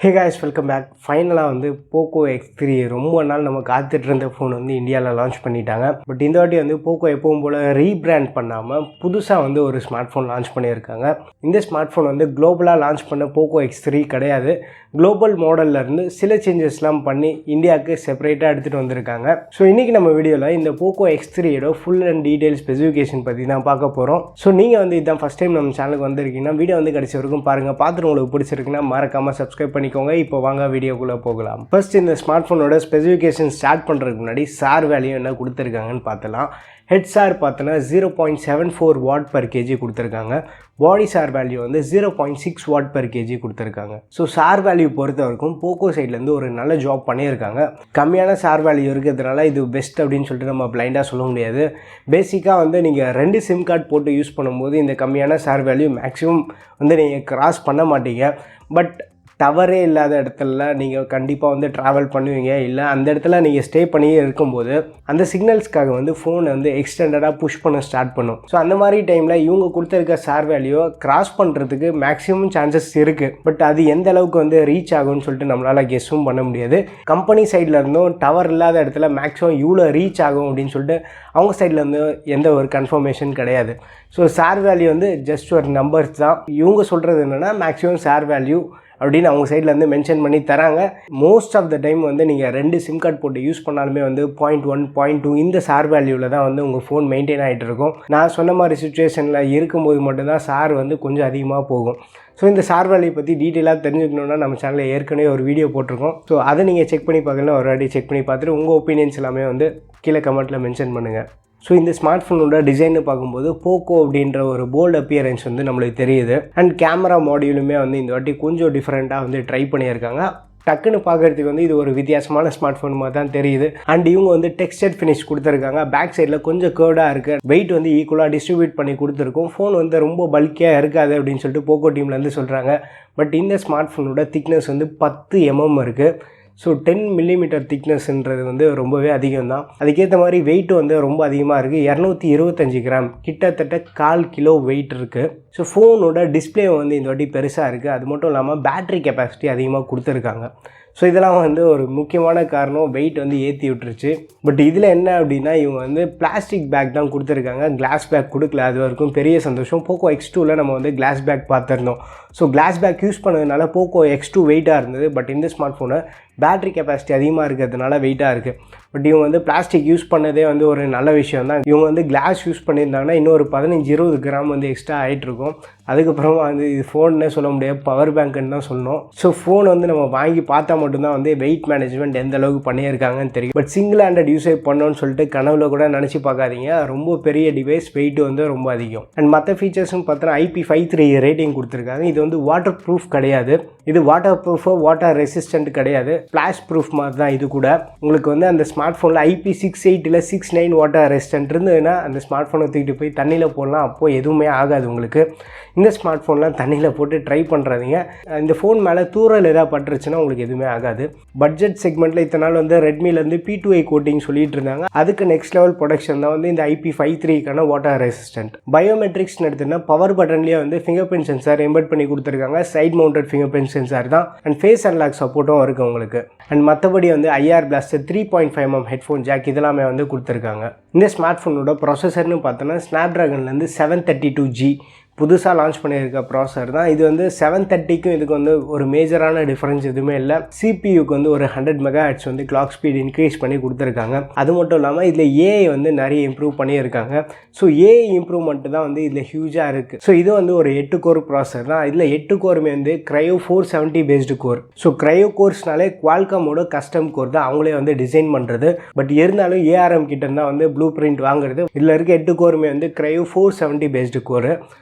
Hey guys, welcome back. Finally வந்து Poco X3 ரொம்ப நாள் நம்ம காத்துட்டு இருந்த ஃபோன் வந்து இந்தியாவில் லான்ச் பண்ணிட்டாங்க. பட் இந்த வாட்டி வந்து Poco எப்பவும் போல் ரீபிராண்ட் பண்ணாமல் புதுசாக வந்து ஒரு ஸ்மார்ட் ஃபோன் லான்ச் பண்ணியிருக்காங்க. இந்த ஸ்மார்ட் ஃபோன் வந்து குளோபலாக லான்ச் பண்ண Poco X3 கிடையாது. குளோபல் மாடல்லேருந்து சில சேஞ்சஸ்லாம் பண்ணி இந்தியாவுக்கு செப்பரேட்டாக எடுத்துகிட்டு வந்திருக்காங்க. ஸோ இன்றைக்கி நம்ம வீடியோவில் இந்த Poco X3யோட ஃபுல் அண்ட் டீட்டெயில் ஸ்பெசிஃபிகேஷன் பற்றி தான் பார்க்க போகிறோம். ஸோ நீங்கள் வந்து இதுதான் ஃபஸ்ட் டைம் நம்ம சேனலுக்கு வந்திருக்கீங்கன்னா வீடியோ வந்து கடைசி வரைக்கும் பாருங்கள். பார்த்துட்டு உங்களுக்கு பிடிச்சிருக்குன்னா மறக்காமல் சப்ஸ்கிரைப் பண்ணிக்கோங்க. இப்போ வாங்க வீடியோக்குள்ளே போகலாம். ஃபர்ஸ்ட் இந்த ஸ்மார்ட் ஃபோனோட ஸ்பெசிஃபிகேஷன் ஸ்டார்ட் பண்ணுறதுக்கு முன்னாடி சார் வேல்யூ என்ன கொடுத்துருக்காங்கன்னு பார்த்தலாம். ஹெட் சார் பார்த்தோன்னா 0.74 வாட் பர் கேஜி கொடுத்துருக்காங்க. பாடி சார் வேல்யூ வந்து 0.6 வாட் பர் கேஜி கொடுத்துருக்காங்க. ஸோ சார் வேல்யூ பொறுத்த வரைக்கும் போக்கோ சைட்லேருந்து ஒரு நல்ல ஜாப் பண்ணியிருக்காங்க. கம்மியான சார் வேல்யூ இருக்கிறதுனால இது பெஸ்ட் அப்படின்னு சொல்லிட்டு நம்ம பிளைண்டாக சொல்ல முடியாது. பேசிக்காக வந்து நீங்கள் 2 சிம் கார்டு போட்டு யூஸ் பண்ணும்போது இந்த கம்மியான சார் வேல்யூ மேக்ஸிமம் வந்து நீங்கள் கிராஸ் பண்ண மாட்டீங்க. பட் டவரே இல்லாத இடத்துல நீங்கள் கண்டிப்பாக வந்து ட்ராவல் பண்ணுவீங்க. இல்லை அந்த இடத்துல நீங்கள் ஸ்டே பண்ணியே இருக்கும்போது அந்த சிக்னல்ஸ்க்காக வந்து ஃபோனை வந்து எக்ஸ்டெண்டடாக புஷ் பண்ண ஸ்டார்ட் பண்ணும். ஸோ அந்த மாதிரி டைமில் இவங்க கொடுத்துருக்க சார் வேல்யூவை கிராஸ் பண்ணுறதுக்கு மேக்ஸிமம் சான்சஸ் இருக்குது. பட் அது எந்த அளவுக்கு வந்து ரீச் ஆகும்னு சொல்லிட்டு நம்மளால் கெஸ்ஸும் பண்ண முடியாது. கம்பெனி சைடில் இருந்தும் டவர் இல்லாத இடத்துல மேக்ஸிமம் இவ்வளோ ரீச் ஆகும் அப்படின்னு சொல்லிட்டு அவங்க சைட்லேருந்து எந்த ஒரு கன்ஃபர்மேஷன் கிடையாது. ஸோ சார் வேல்யூ வந்து ஜஸ்ட் ஒரு நம்பர்ஸ் தான். இவங்க சொல்கிறது என்னென்னா மேக்ஸிமம் சார் வேல்யூ அப்படின்னு அவங்க சைட்லேருந்து மென்ஷன் பண்ணி தராங்க. மோஸ்ட் ஆஃப் த டைம் வந்து நீங்கள் 2 சிம் கார்டு போட்டு யூஸ் பண்ணாலுமே வந்து 0.1 0.2 இந்த சார் வேல்யூவில் தான் வந்து உங்கள் ஃபோன் மெயின்டைன் ஆகிட்டு இருக்கும். நான் சொன்ன மாதிரி சுச்சுவேஷனில் இருக்கும்போது மட்டும்தான் சார் வந்து கொஞ்சம் அதிகமாக போகும். ஸோ இந்த சார் வேல்யூ பற்றி டீட்டெயிலாக தெரிஞ்சுக்கணுன்னா நம்ம சேனலில் ஏற்கனவே ஒரு வீடியோ போட்டிருக்கோம். ஸோ அதை நீங்கள் செக் பண்ணி பார்க்கலாம். ஒரு வாட்டி செக் பண்ணி பார்த்துட்டு உங்கள் ஒப்பீனியன்ஸ் எல்லாமே வந்து கீழே கமெண்ட்டில் மென்ஷன் பண்ணுங்கள். ஸோ இந்த ஸ்மார்ட் ஃபோனோட டிசைன்னு பார்க்கும்போது போக்கோ அப்படின்ற ஒரு போல்டு அப்பியரன்ஸ் வந்து நம்மளுக்கு தெரியுது. அண்ட் கேமரா மாடியூலுமே வந்து இந்த வாட்டி கொஞ்சம் டிஃப்ரெண்ட்டாக வந்து ட்ரை பண்ணியிருக்காங்க. டக்குன்னு பார்க்குறதுக்கு வந்து இது ஒரு வித்தியாசமான ஸ்மார்ட் ஃபோன் மாதிரி தான் தெரியுது. அண்ட் இவங்க வந்து டெக்ஸ்டர் ஃபினிஷ் கொடுத்துருக்காங்க. பேக் சைடில் கொஞ்சம் கேர்டாக இருக்குது. வெயிட் வந்து ஈக்குவலாக டிஸ்ட்ரிபியூட் பண்ணி கொடுத்துருக்கோம். ஃபோன் வந்து ரொம்ப பல்கியாக இருக்காது அப்படின்னு சொல்லிட்டு போக்கோ டீம்லேருந்து சொல்கிறாங்க. பட் இந்த ஸ்மார்ட் ஃபோனோட திக்னஸ் வந்து 10 mm இருக்குது. ஸோ 10 mm திக்னஸ்ன்றது வந்து ரொம்பவே அதிகம் தான். அதுக்கேற்ற மாதிரி வெயிட் வந்து ரொம்ப அதிகமாக இருக்குது. 225 கிராம், கிட்டத்தட்ட 1/4 கிலோ வெயிட் இருக்குது. ஸோ ஃபோனோட டிஸ்பிளே வந்து இந்த வாட்டி பெருசாக இருக்குது. அது மட்டும் இல்லாமல் பேட்ரி கெப்பாசிட்டி அதிகமாக கொடுத்துருக்காங்க. ஸோ இதெல்லாம் வந்து ஒரு முக்கியமான காரணம், வெயிட் வந்து ஏற்றி விட்டுருச்சு. பட் இதில் என்ன அப்படின்னா இவங்க வந்து பிளாஸ்டிக் பேக் தான் கொடுத்துருக்காங்க, கிளாஸ் பேக் கொடுக்கல. அது வரைக்கும் பெரிய சந்தோஷம். போக்கோ X2வில் நம்ம வந்து கிளாஸ் பேக் பார்த்துருந்தோம். ஸோ கிளாஸ் பேக் யூஸ் பண்ணதுனால போக்கோ X2 வெயிட்டாக இருந்தது. பட் இந்த ஸ்மார்ட் ஃபோனை பேட்ரி கெப்பாசிட்டி அதிகமாக இருக்கிறதுனால வெயிட்டாக இருக்குது. பட் இவங்க வந்து பிளாஸ்டிக் யூஸ் பண்ணதே வந்து ஒரு நல்ல விஷயம் தான். இவங்க வந்து கிளாஸ் யூஸ் பண்ணியிருந்தாங்கன்னா இன்னொரு 15-20 கிராம் வந்து எக்ஸ்ட்ரா ஆகிட்ருக்கும். அதுக்கப்புறமா வந்து இது ஃபோன்னே சொல்ல முடியாது, பவர் பேங்க்குன்னு தான் சொல்லணும். ஸோ ஃபோன் வந்து நம்ம வாங்கி பார்த்தா மட்டும்தான் வந்து வெயிட் மேனேஜ்மெண்ட் எந்த அளவுக்கு பண்ணியிருக்காங்கன்னு தெரியும். பட் சிங்கிள் ஹேண்டட் யூஸேஜ் பண்ணோன்னு சொல்லிட்டு கனவுல கூட நினச்சி பார்க்காதீங்க. ரொம்ப பெரிய டிவைஸ், வெயிட் வந்து ரொம்ப அதிகம். அண்ட் மற்ற ஃபீச்சர்ஸ்னு பார்த்தா IP53 ரேட்டிங் கொடுத்துருக்காங்க. இது வந்து வாட்டர் ப்ரூஃப் கிடையாது. இது வாட்டர் ப்ரூஃபோ வாட்டர் ரெசிஸ்டன்ட் கிடையாது, ஃப்ளாஷ் ப்ரூஃப் மாதிரி தான். இது கூட உங்களுக்கு வந்து அந்த ஸ்மார்ட் ஃபோனில் IP68 இல்லை 69 வாட்டர் ரெசிஸ்டன்ட் இருந்ததுன்னா அந்த ஸ்மார்ட் ஃபோனை தூக்கிட்டு போய் தண்ணியில் போடலாம். அப்போது எதுவுமே ஆகாது உங்களுக்கு. இந்த ஸ்மார்ட் ஃபோன்லாம் தண்ணியில் போட்டு ட்ரை பண்ணுறாதீங்க. இந்த ஃபோன் மேலே தூரல் எதாவது பட்டுருச்சுன்னா உங்களுக்கு எதுவுமே ஆகாது. பட்ஜெட் செக்மெண்ட்டில் இத்தனை நாள் வந்து ரெட்மிலேருந்து P2i கோட்டிங் சொல்லிட்டு இருந்தாங்க. அதுக்கு நெக்ஸ்ட் லெவல் ப்ரொடக்ஷன் தான் வந்து இந்த IP53க்கான வாட்டர் ரெசிஸ்டன்ட். பயோமெட்ரிக்ஸ்னு எடுத்துன்னா பவர் பட்டன்லேயே வந்து ஃபிங்கர் பிரிண்ட் சென்சார் எம்பெட் பண்ணி கொடுத்துருக்காங்க. Side mounted fingerprint sensor தான். அண்ட் ஃபேஸ் அன்லாக் சப்போர்ட்டும் இருக்குது உங்களுக்கு. அண்ட் மற்றபடி வந்து IR blaster 3.5 mm headphone jack இதெல்லாமே வந்து கொடுத்துருக்காங்க. இந்த ஸ்மார்ட் ஃபோனோட ப்ராசஸர்னு பார்த்தோன்னா ஸ்னாப்ட்ராகன்லேருந்து 732G புதுசாக லான்ச் பண்ணியிருக்க ப்ராசஸர் தான். இது வந்து 730க்கும் இதுக்கு வந்து ஒரு மேஜரான டிஃப்ரென்ஸ் எதுவுமே இல்லை. சிபியூக்கு வந்து ஒரு 100 MHz வந்து கிளாக் ஸ்பீட் இன்க்ரீஸ் பண்ணி கொடுத்துருக்காங்க. அது மட்டும் இல்லாமல் இதில் ஏஐ வந்து நிறைய இம்ப்ரூவ் பண்ணியிருக்காங்க. ஸோ ஏஐ இம்ப்ரூவ்மெண்ட்டு தான் வந்து இதில் ஹியூஜாக இருக்குது. ஸோ இது வந்து ஒரு 8 கோர் ப்ராசஸர் தான். இதில் 8 கோருமே வந்து Cryo 470 based core. So Cryo கோர்ஸ்னாலே குவால்காமோட கஸ்டம் கோர் தான், அவங்களே வந்து டிசைன் பண்ணுறது. பட் இருந்தாலும் ARM கிட்ட தான் வந்து ப்ளூ பிரிண்ட் வாங்குறது. இதில் இருக்க 8 கோருமே வந்து Cryo 470 பேஸ்டு கோர்.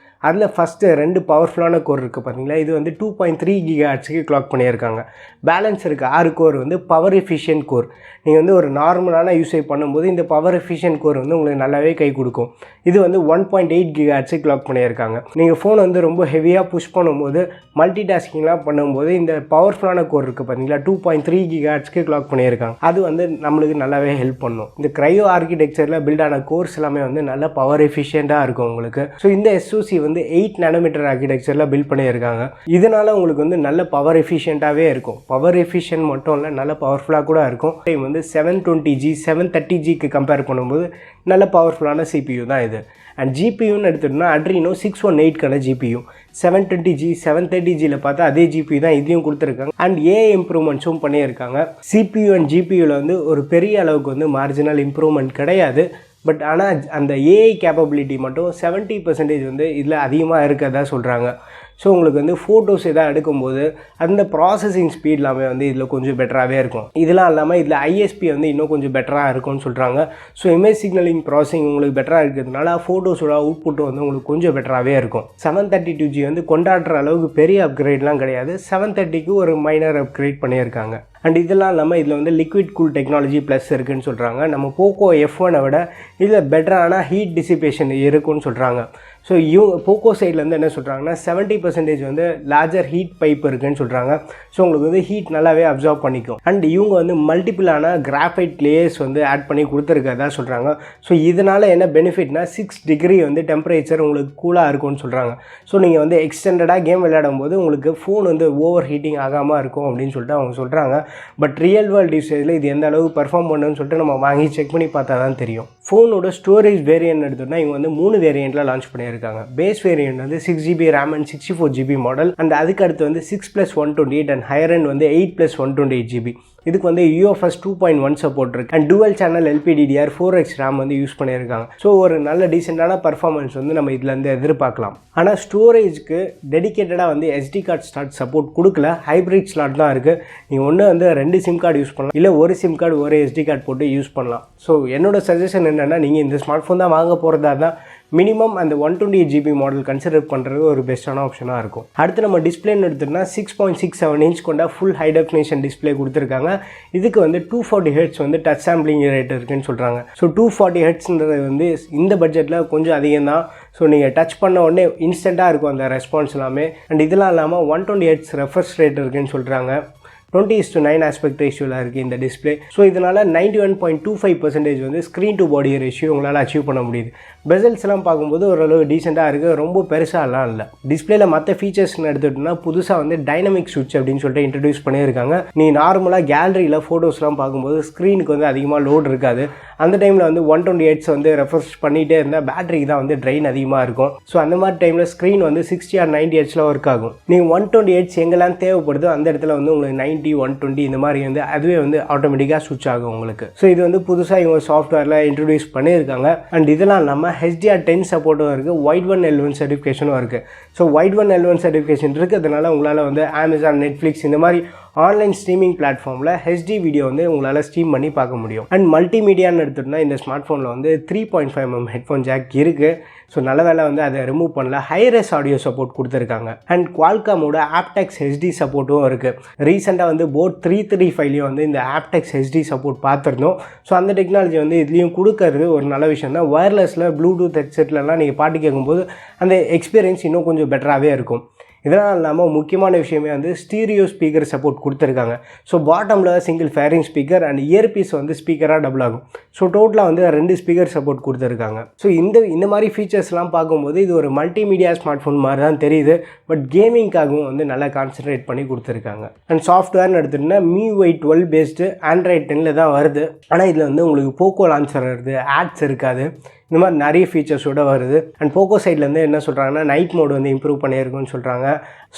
அதில் ஃபஸ்ட்டு 2 பவர்ஃபுல்லான கோர் இருக்குது பார்த்தீங்களா. இது வந்து 2.3 GHz கிளாக் பண்ணியிருக்காங்க. பேலன்ஸ் இருக்குது 6 கோர் வந்து பவர் எஃபிஷியன்ட் கோர். நீங்கள் வந்து ஒரு நார்மலான யூஸேஜ் பண்ணும்போது இந்த பவர் எஃபிஷியன்ட் கோர் வந்து உங்களுக்கு நல்லாவே கை கொடுக்கும். இது வந்து 1.8 GHz கிளாக் பண்ணியிருக்காங்க. நீங்கள் ஃபோன் வந்து ரொம்ப ஹெவியாக புஷ் பண்ணும்போது மல்டி டாஸ்கிங்லாம் பண்ணும்போது இந்த பவர்ஃபுல்லான கோர் இருக்குது பார்த்தீங்களா, 2.3 GHz கிளாக் பண்ணியிருக்காங்க. அது வந்து நம்மளுக்கு நல்லாவே ஹெல்ப் பண்ணும். இந்த Cryo ஆர்கிடெக்சரில் பில்டான கோர்ஸ் எல்லாமே வந்து நல்ல பவர் எஃபிஷியண்ட்டாக இருக்கும் உங்களுக்கு. ஸோ இந்த SoC வந்து 8 nanometer ஆர்கிடெக்சரில் பில்ட் பண்ணியிருக்காங்க. இதனால் உங்களுக்கு வந்து நல்ல பவர் எஃபிஷியண்ட்டாகவே இருக்கும். பவர் எஃபிஷியன்ட் மட்டும் இல்லை, நல்ல பவர்ஃபுல்லாக கூட இருக்கும். டைம் வந்து 720G 730Gக்கு கம்பேர் பண்ணும்போது நல்ல பவர்ஃபுல்லான CPU தான் இது. அண்ட் ஜிபியூன்னு எடுத்துட்டோம்னா அட்ரினோ 618க்கான ஜிபியூ 720G 730Gயில் பார்த்தா அதே ஜிபியூ தான் இதையும் கொடுத்துருக்காங்க. அண்ட் ஏஐ இம்ப்ரூவ்மெண்ட்ஸும் பண்ணியிருக்காங்க. CPU அண்ட் ஜிபியூவில் வந்து ஒரு பெரிய அளவுக்கு வந்து மார்ஜினல் இம்ப்ரூவ்மெண்ட் கிடையாது. பட் ஆனால் அந்த ஏஐ கேப்பபிலிட்டி மட்டும் 70% வந்து இதில் அதிகமாக இருக்கிறதா சொல்கிறாங்க. ஸோ உங்களுக்கு வந்து ஃபோட்டோஸ் எதாவது எடுக்கும்போது அந்த ப்ராசஸிங் ஸ்பீட் எல்லாமே வந்து இதில் கொஞ்சம் பெட்டராகவே இருக்கும். இதெல்லாம் இல்லாமல் இதில் ஐஎஸ்பி வந்து இன்னும் கொஞ்சம் பெட்டராக இருக்கும்னு சொல்கிறாங்க. ஸோ இமேஜ் சிக்னலிங் ப்ராசஸிங் உங்களுக்கு பெட்டராக இருக்கிறதுனால ஃபோட்டோஸோட அவுட்புட் வந்து உங்களுக்கு கொஞ்சம் பெட்டராகவே இருக்கும். 732G வந்து கொண்டாடுற அளவுக்கு பெரிய அப்கிரேட்லாம் கிடையாது. 730க்கு ஒரு மைனர் அப்கிரேட் பண்ணியிருக்காங்க. அண்ட் இதெல்லாம் இல்லாமல் இதில் வந்து லிக்விட் கூல் டெக்னாலஜி ப்ளஸ் இருக்குதுன்னு சொல்கிறாங்க. நம்ம போக்கோ F1 விட இதில் பெட்டரான ஹீட் டிசிபேஷன் இருக்குன்னு சொல்கிறாங்க. ஸோ போக்கோ சைட்லேருந்து என்ன சொல்கிறாங்கன்னா 70% வந்து லார்ஜர் ஹீட் பைப் இருக்குதுன்னு சொல்கிறாங்க. ஸோ உங்களுக்கு வந்து ஹீட் நல்லாவே அப்சர்வ் பண்ணிக்கும். அண்ட் இவங்க வந்து மல்டிபிளான கிராஃபைட் லேயர்ஸ் வந்து ஆட் பண்ணி கொடுத்துருக்கதா சொல்கிறாங்க. ஸோ இதனால் என்ன பெனிஃபிட்னா 6 டிகிரி வந்து டெம்பரேச்சர் உங்களுக்கு கூலாக இருக்கும்னு சொல்கிறாங்க. ஸோ நீங்கள் வந்து எக்ஸ்டெண்டடாக கேம் விளையாடும் போது உங்களுக்கு ஃபோன் வந்து ஓவர் ஹீட்டிங் ஆகாமல் இருக்கும் அப்படின்னு சொல்லிட்டு அவங்க சொல்கிறாங்க. பட் ரியல் வேர்ல்டு யூசேஜில் இது எந்த அளவுக்கு பர்ஃபார்ம் பண்ணுன்னு சொல்லிட்டு நம்ம வாங்கி செக் பண்ணி பார்த்தா தான் தெரியும். ஃபோனோட ஸ்டோரேஜ் வேரியன்ட் எடுத்தோம்னா இவங்க வந்து 3 வேரியண்ட்டில் லான்ச் பண்ணியிருக்காங்க. பேஸ் வேரியன்ட் வந்து 6GB RAM and 64GB model. And அதுக்கு அடுத்து வந்து 6+128 அண்ட் ஹையர் எண்ட் வந்து 8+128GB. இதுக்கு வந்து UFS 2.1 சப்போர்ட் இருக்குது. And twelve channel LPDDR 4X RAM வந்து யூஸ் பண்ணியிருக்காங்க. ஸோ ஒரு நல்ல டீசெண்டான பர்ஃபார்மன்ஸ் வந்து நம்ம இதுலேருந்து எதிர்பார்க்கலாம். ஆனால் ஸ்டோரேஜ்க்கு டெடிக்கேட்டடாக வந்து SD கார்டு ஸ்லாட் சப்போர்ட் கொடுக்கல. ஹைப்ரிட் ஸ்லாட் தான் இருக்குது. நீங்கள் ஒன்று வந்து 2 சிம் கார்டு யூஸ் பண்ணலாம், இல்லை ஒரு சிம் கார்டு ஒரு SD கார்டு போட்டு யூஸ் பண்ணலாம். ஸோ என்னோட சஜஷன் என்னென்னா நீங்கள் இந்த ஸ்மார்ட் ஃபோன் தான் வாங்க போகிறதா தான் மினிமம் அந்த 128GB மாடல் கன்சிடர் பண்ணுறது ஒரு பெஸ்ட்டான ஆப்ஷனாக இருக்கும். அடுத்து நம்ம டிஸ்பிளேன்னு எடுத்துகிட்டோம்னா 6.67 இன்ச் கொண்ட ஃபுல் ஹை டெஃபினேஷன் டிஸ்பிளே கொடுத்துருக்காங்க. இதுக்கு வந்து 240 Hz வந்து டச் சாம்பிளிங் ரேட் இருக்குன்னு சொல்கிறாங்க. ஸோ 240 Hzன்றது வந்து இந்த பட்ஜெட்டில் கொஞ்சம் அதிகம் தான். ஸோ நீங்கள் டச் பண்ண உடனே இன்ஸ்டண்ட்டாக இருக்கும் அந்த ரெஸ்பான்ஸ் எல்லாமே. அண்ட் இதெல்லாம் இல்லாமல் 120 Hz ரெஃப்ரெஷ் ரேட் இருக்குன்னு சொல்கிறாங்க. 20:9 ஆஸ்பெக்ட் ரேஷியோவில் இருக்குது இந்த டிஸ்பிளே. ஸோ இதனால் 91.25% வந்து ஸ்க்ரீன் டு பாடி ரேஷியோ உங்களால் அச்சீவ் பண்ண முடியுது. பெசல்ஸ்லாம் பார்க்கும்போது ஓரளவு டீசெண்டாக இருக்குது, ரொம்ப பெருசாலாம் இல்லை. டிஸ்பிளேல மற்ற ஃபீச்சர்ஸ்னு எடுத்துகிட்டோம்னா புதுசாக வந்து டைனமிக் சுவிட்ச் அப்படின்னு சொல்லிட்டு இன்ட்ரடியூஸ் பண்ணியிருக்காங்க. நீங்கள் நார்மலாக கேலரியில் ஃபோட்டோஸ்லாம் பார்க்கும்போது ஸ்க்ரீனுக்கு வந்து அதிகமாக லோட் இருக்காது. அந்த டைமில் வந்து 120 Hz வந்து ரெஃப்ரெஷ் பண்ணிகிட்டே இருந்தால் பேட்டரிக்கு தான் வந்து ட்ரெயின் அதிகமாக இருக்கும். ஸோ அந்த மாதிரி டைமில் ஸ்க்ரீன் வந்து 60 or 90 Hzல ஒர்க் ஆகும். நீங்கள் 120 Hz எங்கெல்லாம் தேவைப்படுதோ அந்த இடத்துல வந்து உங்களுக்கு 90, 120 இந்த மாதிரி வந்து அதுவே வந்து ஆட்டோமேட்டிக்காக ஸ்விட்ச் ஆகும் உங்களுக்கு. ஸோ இது வந்து புதுசாக இவங்க சாஃப்ட்வேரில் இன்ட்ரடியூஸ் பண்ணியிருக்காங்க. அண்ட் இதெல்லாம் இல்லாமல் HDR10 சப்போர்ட்டும் இருக்குது, Wide 1L1 சர்டிஃபிகேஷனும் இருக்குது. ஸோ Wide 1L1 சர்டிஃபிகேஷன் இருக்கிறதுனால உங்களால் வந்து Amazon, Netflix இந்த மாதிரி ஆன்லைன் ஸ்ட்ரீமிங் பிளாட்ஃபார்மில் HD வீடியோ வந்து உங்களால் ஸ்ட்ரீம் பண்ணி பார்க்க முடியும். அண்ட் மல்டிமீடியான்னு எடுத்துகிட்டோம்னா இந்த ஸ்மார்ட் ஃபோனில் வந்து 3.5mm ஹெட்ஃபோன் ஜாக் இருக்குது. ஸோ நல்ல வேலை வந்து அதை ரிமூவ் பண்ணல. ஹைரஸ் ஆடியோ சப்போர்ட் கொடுத்துருக்காங்க. அண்ட் குவால்காமோட ஆப்டெக்ஸ் HD சப்போர்ட்டும் இருக்குது. ரீசெண்டாக வந்து போட் 335லையும் வந்து இந்த ஆப்டெக்ஸ் HD சப்போர்ட் பார்த்துருந்தோம். ஸோ அந்த டெக்னாலஜி வந்து இதுலேயும் கொடுக்கறது ஒரு நல்ல விஷயம் தான். ஒயர்லெஸில் ப்ளூடூத் ஹெட்செட்லலாம் நீங்கள் பாட்டு கேட்கும்போது அந்த எக்ஸ்பீரியன்ஸ் இன்னும் கொஞ்சம் பெட்டராகவே இருக்கும். இதெல்லாம் இல்லாமல் முக்கியமான விஷயமே வந்து ஸ்டீரியோ ஸ்பீக்கர் சப்போர்ட் கொடுத்துருக்காங்க. ஸோ பாட்டமில் single fairing speaker and earpiece வந்து ஸ்பீக்கராக டபுள் ஆகும். ஸோ டோட்டலாக வந்து 2 ஸ்பீக்கர் சப்போர்ட் கொடுத்துருக்காங்க. ஸோ இந்த மாதிரி ஃபீச்சர்ஸ்லாம் பார்க்கும்போது இது ஒரு மல்டிமீடியா ஸ்மார்ட் ஃபோன் மாதிரி தான் தெரியுது. பட் கேமிங்காகவும் வந்து நல்லா கான்சன்ட்ரேட் பண்ணி கொடுத்துருக்காங்க. அண்ட் சாஃப்ட்வேர்னு எடுத்துகிட்டோன்னா MIUI 12 பேஸ்டு Android 10ல் தான் வருது. ஆனால் இதில் வந்து உங்களுக்கு போக்கோ லான்ச்சர் வருது, ஆட்ஸ் இருக்காது, இந்த மாதிரி நிறைய ஃபீச்சர்ஸோடு வருது. அண்ட் போக்கோ சைட்லேருந்து என்ன சொல்கிறாங்கன்னா நைட் மோடு வந்து இம்ப்ரூவ் பண்ணியிருக்குன்னு சொல்கிறாங்க.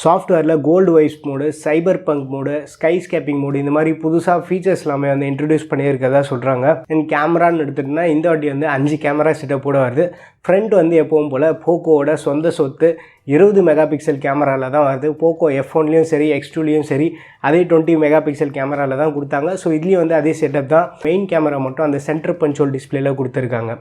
சாஃப்ட்வேரில் gold vibes mode, cyberpunk mode, skyscaping mode இந்த மாதிரி புதுசாக ஃபீச்சர்ஸ் எல்லாமே வந்து இன்ட்ரடியூஸ் பண்ணியிருக்கதா சொல்கிறாங்க. அண்ட் கேமரான்னு எடுத்துகிட்டோன்னா இந்த வாட்டி வந்து 5 கேமரா செட்டப்போட வருது. ஃப்ரண்ட் வந்து எப்பவும் போல் போக்கோவோட சொந்த சொத்து 20 மெகாபிக்சல் கேமராவில் தான் வருது. போக்கோ F1லையும் சரி X2லையும் சரி அதே 20 மெகாபிக்சல் கேமராவில் தான் கொடுத்தாங்க. ஸோ இதுலேயும் வந்து அதே செட்டப் தான். மெயின் கேமரா மட்டும் அந்த சென்டர் பஞ்சோல் டிஸ்பிளேல கொடுத்துருக்காங்க.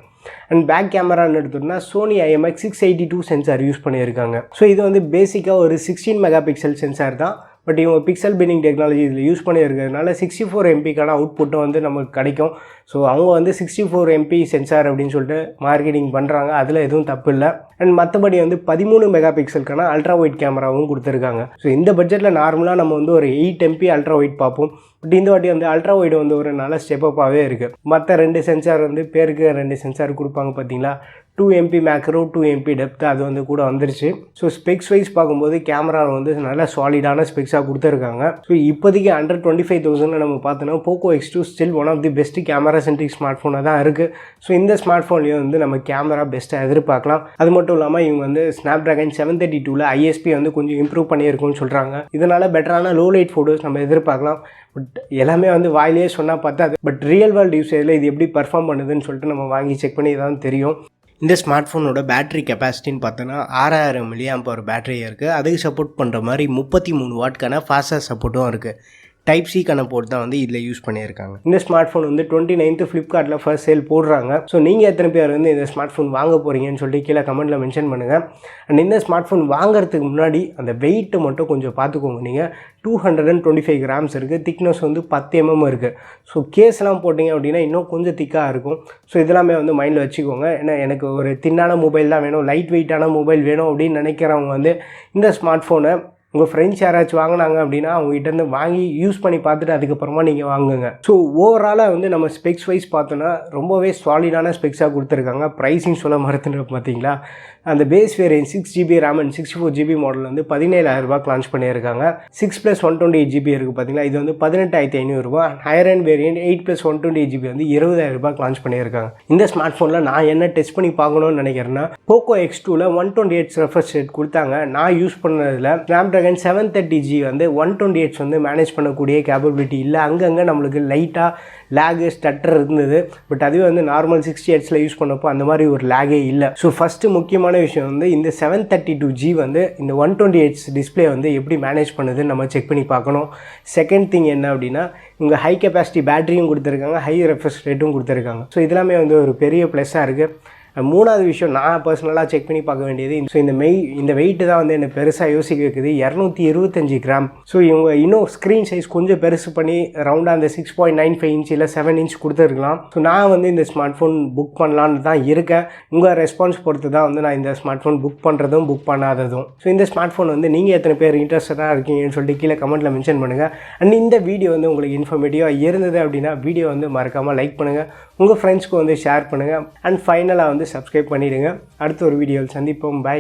அண்ட் பேக் கேமரான்னு எடுத்தோம்னா சோனி IMX 682 சென்சார் யூஸ் பண்ணியிருக்காங்க. ஸோ இது வந்து பேசிக்காக ஒரு 16 மெகாபிக்சல் சென்சார் தான். பட் இவங்க பிக்சல் பின்னிங் டெக்னாலஜி இதில் யூஸ் பண்ணியிருக்கிறதுனால 64 MPக்கான அவுட்புட்டும் வந்து நமக்கு கிடைக்கும். ஸோ அவங்க வந்து 64 MP சென்சார் அப்படின்னு சொல்லிட்டு மார்க்கெட்டிங் பண்ணுறாங்க. அதில் எதுவும் தப்பு இல்லை. அண்ட் மற்றபடி வந்து 13 மெகாபிக்சலுக்கான அல்ட்ரா ஒயிட் கேமராவும் கொடுத்துருக்காங்க. ஸோ இந்த பட்ஜெட்டில் நார்மலாக நம்ம வந்து ஒரு 8 MP அல்ட்ரா ஒயிட் பார்ப்போம். பட் இந்த வாட்டி வந்து அல்ட்ரா ஒயிட் வந்து ஒரு நல்ல ஸ்டெப்பப்பாகவே இருக்குது. மற்ற 2 சென்சார் வந்து பேருக்கு 2 சென்சார் கொடுப்பாங்க பார்த்தீங்களா. 2MP மேக்ரோ 2MP டெப்த் அது வந்து கூட வந்துருச்சு. ஸோ ஸ்பெக்ஸ் வைஸ் பார்க்கும்போது கேமரா வந்து நல்ல சாலிடான ஸ்பெக்ஸாக கொடுத்துருக்காங்க. ஸோ இப்போதைக்கு அண்டர் 25,000 நம்ம பார்த்தோன்னா Poco X2 still one of the best camera centric smart ஃபோனாக தான் இருக்குது. ஸோ இந்த ஸ்மார்ட் ஃபோன்லேயும் வந்து நம்ம கேமரா பெஸ்ட்டாக எதிர்பார்க்கலாம். அது மட்டும் இல்லாமல் இவங்க வந்து Snapdragon 732ல் ISP வந்து கொஞ்சம் இம்ப்ரூவ் பண்ணியிருக்குன்னு சொல்கிறாங்க. இதனால் பெட்டரான லோ லைட் ஃபோட்டோஸ் நம்ம எதிர்பார்க்கலாம். பட் எல்லாமே வந்து வாயிலேயே சொன்னால் பார்த்தாது. பட் ரியல் வேர்ல்டு யூசேஜில் இது எப்படி பர்ஃபார்ம் பண்ணுதுன்னு சொல்லிட்டு நம்ம வாங்கி செக் பண்ணி தான் தெரியும். இந்த ஸ்மார்ட் ஃபோனோட பேட்டரி கெப்பாசிட்டின்னு பார்த்தோன்னா 6000 mAh பேட்டரி இருக்குது. அதுக்கு சப்போர்ட் பண்ணுற மாதிரி 33 வாட்க்கான ஃபாஸ்டர் சப்போர்ட்டும் இருக்குது. டைப் சிக்கான போர்ட் தான் வந்து இதில் யூஸ் பண்ணியிருக்காங்க. இந்த ஸ்மார்ட் ஃபோன் வந்து 29th ஃப்ளிப்கார்ட்டில் ஃபர்ஸ்ட் சேல் போடுறாங்க. ஸோ நீங்கள் எத்தனை பேர் வந்து இந்த ஸ்மார்ட் ஃபோன் வாங்க போகிறீங்கன்னு சொல்லிட்டு கீழே கமெண்ட்டில் மென்ஷன் பண்ணுங்கள். அண்ட் இந்த ஸ்மார்ட் ஃபோன் வாங்குறதுக்கு முன்னாடி அந்த வெயிட்டை மட்டும் கொஞ்சம் பார்த்துக்கோங்க. நீங்கள் 225 grams இருக்குது. திக்னஸ் வந்து 10 mm இருக்குது. ஸோ கேஸ்லாம் போட்டிங்க அப்படின்னா இன்னும் கொஞ்சம் திக்காக இருக்கும். ஸோ இதெல்லாமே வந்து மைண்டில் வச்சுக்கோங்க. ஏன்னா எனக்கு ஒரு தின்னான மொபைல் தான் வேணும், லைட் வெயிட்டான மொபைல் வேணும் அப்படின்னு நினைக்கிறவங்க வந்து இந்த ஸ்மார்ட் ஃபோனை உங்கள் ஃப்ரெண்ட்ஸ் யாராச்சும் வாங்கினாங்க அப்படின்னா அவங்ககிட்டருந்து வாங்கி யூஸ் பண்ணி பார்த்துட்டு அதுக்கப்புறமா நீங்கள் வாங்குங்க. ஸோ ஓவராலாக வந்து நம்ம ஸ்பெக்ஸ் வைஸ் பார்த்தோன்னா ரொம்பவே சாலிடான ஸ்பெக்ஸாக கொடுத்துருக்காங்க. ப்ரைஸிங் சொல்ல மறந்துட்டு பார்த்தீங்களா, அந்த base variant 6GB RAM and 64GB model வந்து 17,000 லான்ச் பண்ணியிருக்காங்க. 6+128GB இருக்குது பார்த்தீங்களா, இது வந்து 18,500. ஹையர் அண்ட் வேரியன்ட் 8+128GB வந்து 20,000 லான்ச் பண்ணியிருக்காங்க. இந்த ஸ்மார்ட் ஃபோனில் நான் என்ன டெஸ்ட் பண்ணி பார்க்கணும்னு நினைக்கிறேன்னா Poco X2ல் 128 ரெஃப்ரெஷ் ரேட் கொடுத்தாங்க. நான் யூஸ் பண்ணதில் Snapdragon 730G வந்து 128 வந்து மேனேஜ் பண்ணக்கூடிய கேப்பபிலிட்டி இல்லை. அங்கங்கே நம்மளுக்கு லைட்டாக லேகு ஸ்டட்டர் இருந்தது. பட் அதுவே வந்து நார்மல் 60 Hzல யூஸ் பண்ணப்போ அந்த மாதிரி ஒரு லேகே இல்லை. ஸோ ஃபஸ்ட்டு முக்கியமான விஷயம் வந்து இந்த 732G வந்து இந்த 128 டிஸ்பிளே வந்து எப்படி மேனேஜ் பண்ணுதுன்னு நம்ம செக் பண்ணி பார்க்கணும். செகண்ட் திங் என்ன அப்படின்னா இவங்க ஹை கெப்பாசிட்டி பேட்டரியும் கொடுத்துருக்காங்க, ஹை ரெஃப்ரெஷ் ரேட்டும் கொடுத்துருக்காங்க. ஸோ இதெல்லாமே வந்து ஒரு பெரிய ப்ளஸ்ஸாக இருக்குது. மூணாவது விஷயம் நான் பர்சனலாக செக் பண்ணி பார்க்க வேண்டியது, ஸோ இந்த வெயிட்டு தான் வந்து என்னை பெருசாக யோசிக்க வைக்குது. 225 கிராம். ஸோ இவங்க இன்னும் ஸ்க்ரீன் சைஸ் கொஞ்சம் பெருசு பண்ணி ரவுண்டாக அந்த 6.95 inch இல்லை 7 inch கொடுத்துருக்கலாம். ஸோ நான் வந்து இந்த ஸ்மார்ட் ஃபோன் புக் பண்ணலான்னு தான் இருக்கேன். உங்கள் ரெஸ்பான்ஸ் பொறுத்து தான் வந்து நான் இந்த ஸ்மார்ட் ஃபோன் புக் பண்ணுறதும் புக் பண்ணாததும். ஸோ இந்த ஸ்மார்ட் ஃபோன் வந்து நீங்கள் எத்தனை பேர் இன்ட்ரெஸ்டடாக இருக்கீங்கன்னு சொல்லிட்டு கீழே கமெண்ட்டில் மென்ஷன் பண்ணுங்கள். அண்ட் இந்த வீடியோ வந்து உங்களுக்கு இன்ஃபர்மேட்டிவாக இருந்தது அப்படின்னா வீடியோ வந்து மறக்காமல் லைக் பண்ணுங்கள், உங்கள் ஃப்ரெண்ட்ஸ்க்கு வந்து ஷேர் பண்ணுங்கள். அண்ட் ஃபைனலாக வந்து சப்ஸ்கிரைப் பண்ணிவிடுங்க. அடுத்த ஒரு வீடியோவில் சந்திப்போம். பை.